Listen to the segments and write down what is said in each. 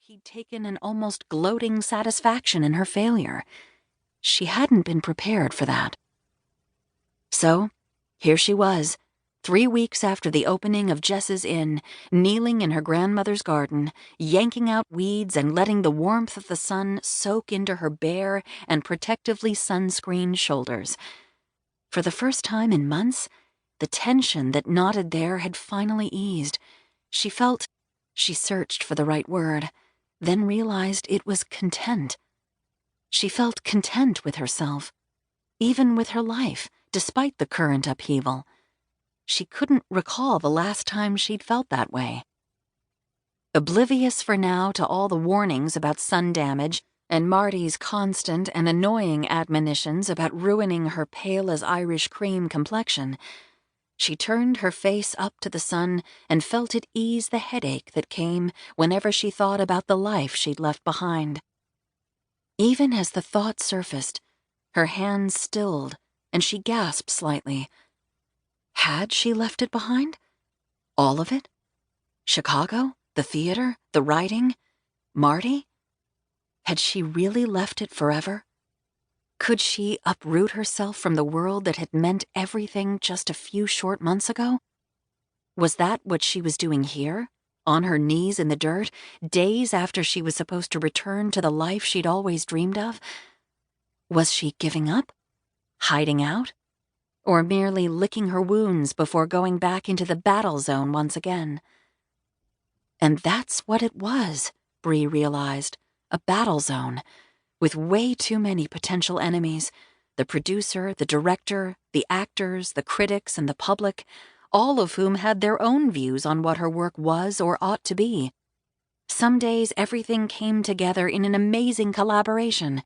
He'd taken an almost gloating satisfaction in her failure. She hadn't been prepared for that. So, here she was, 3 weeks after the opening of Jess's Inn, kneeling in her grandmother's garden, yanking out weeds and letting the warmth of the sun soak into her bare and protectively sunscreened shoulders. For the first time in months, the tension that knotted there had finally eased. She searched for the right word, then realized it was content. She felt content with herself, even with her life, despite the current upheaval. She couldn't recall the last time she'd felt that way. Oblivious for now to all the warnings about sun damage and Marty's constant and annoying admonitions about ruining her pale-as-Irish cream complexion, she turned her face up to the sun and felt it ease the headache that came whenever she thought about the life she'd left behind. Even as the thought surfaced, her hands stilled and she gasped slightly. Had she left it behind? All of it? Chicago? The theater? The writing? Marty? Had she really left it forever? Could she uproot herself from the world that had meant everything just a few short months ago? Was that what she was doing here, on her knees in the dirt, days after she was supposed to return to the life she'd always dreamed of? Was she giving up? Hiding out? Or merely licking her wounds before going back into the battle zone once again? And that's what it was, Bree realized, a battle zone, with way too many potential enemies, the producer, the director, the actors, the critics, and the public, all of whom had their own views on what her work was or ought to be. Some days everything came together in an amazing collaboration.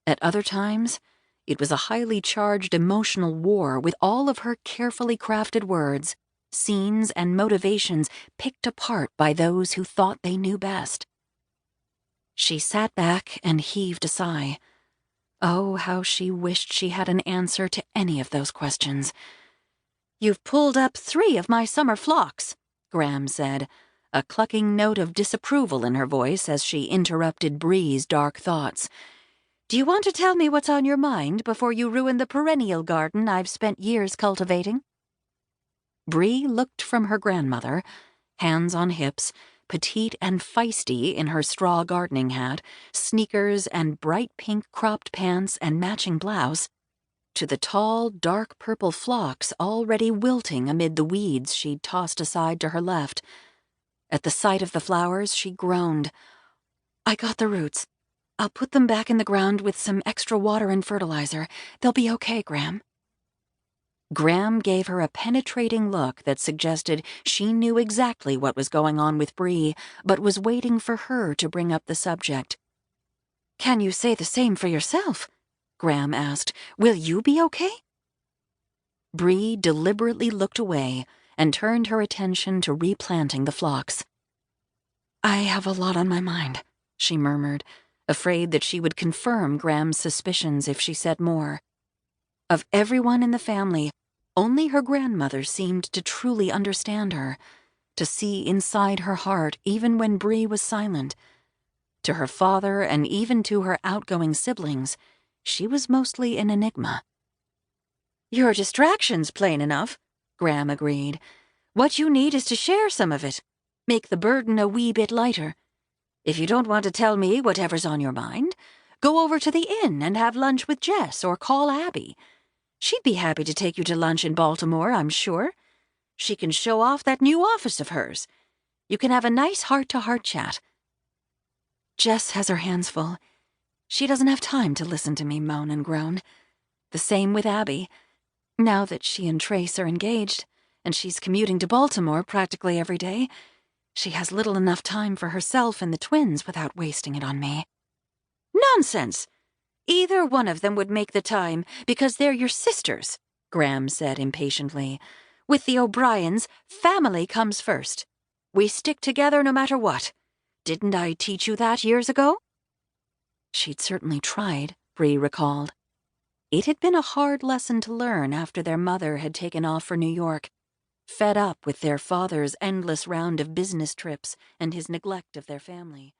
At other times, it was a highly charged emotional war with all of her carefully crafted words, scenes, and motivations picked apart by those who thought they knew best. She sat back and heaved a sigh. Oh, how she wished she had an answer to any of those questions. "You've pulled up 3 of my summer phlox," Graham said, a clucking note of disapproval in her voice as she interrupted Bree's dark thoughts. "Do you want to tell me what's on your mind before you ruin the perennial garden I've spent years cultivating?" Bree looked from her grandmother, hands on hips, petite and feisty in her straw gardening hat, sneakers and bright pink cropped pants and matching blouse, to the tall, dark purple phlox already wilting amid the weeds she'd tossed aside to her left. At the sight of the flowers, she groaned. "I got the roots. I'll put them back in the ground with some extra water and fertilizer. They'll be okay, Graham." Graham gave her a penetrating look that suggested she knew exactly what was going on with Bree, but was waiting for her to bring up the subject. "Can you say the same for yourself?" Graham asked. "Will you be okay?" Bree deliberately looked away and turned her attention to replanting the phlox. "I have a lot on my mind," she murmured, afraid that she would confirm Graham's suspicions if she said more. Of everyone in the family, only her grandmother seemed to truly understand her, to see inside her heart even when Bree was silent. To her father and even to her outgoing siblings, she was mostly an enigma. "Your distraction's plain enough," Graham agreed. "What you need is to share some of it. Make the burden a wee bit lighter. If you don't want to tell me whatever's on your mind, go over to the inn and have lunch with Jess or call Abby. She'd be happy to take you to lunch in Baltimore, I'm sure. She can show off that new office of hers. You can have a nice heart-to-heart chat." Jess has her hands full. She doesn't have time to listen to me moan and groan. The same with Abby. Now that she and Trace are engaged, and she's commuting to Baltimore practically every day, she has little enough time for herself and the twins without wasting it on me. "Nonsense! Either one of them would make the time because they're your sisters," Graham said impatiently. "With the O'Briens, family comes first. We stick together no matter what. Didn't I teach you that years ago?" She'd certainly tried, Bree recalled. It had been a hard lesson to learn after their mother had taken off for New York, fed up with their father's endless round of business trips and his neglect of their family.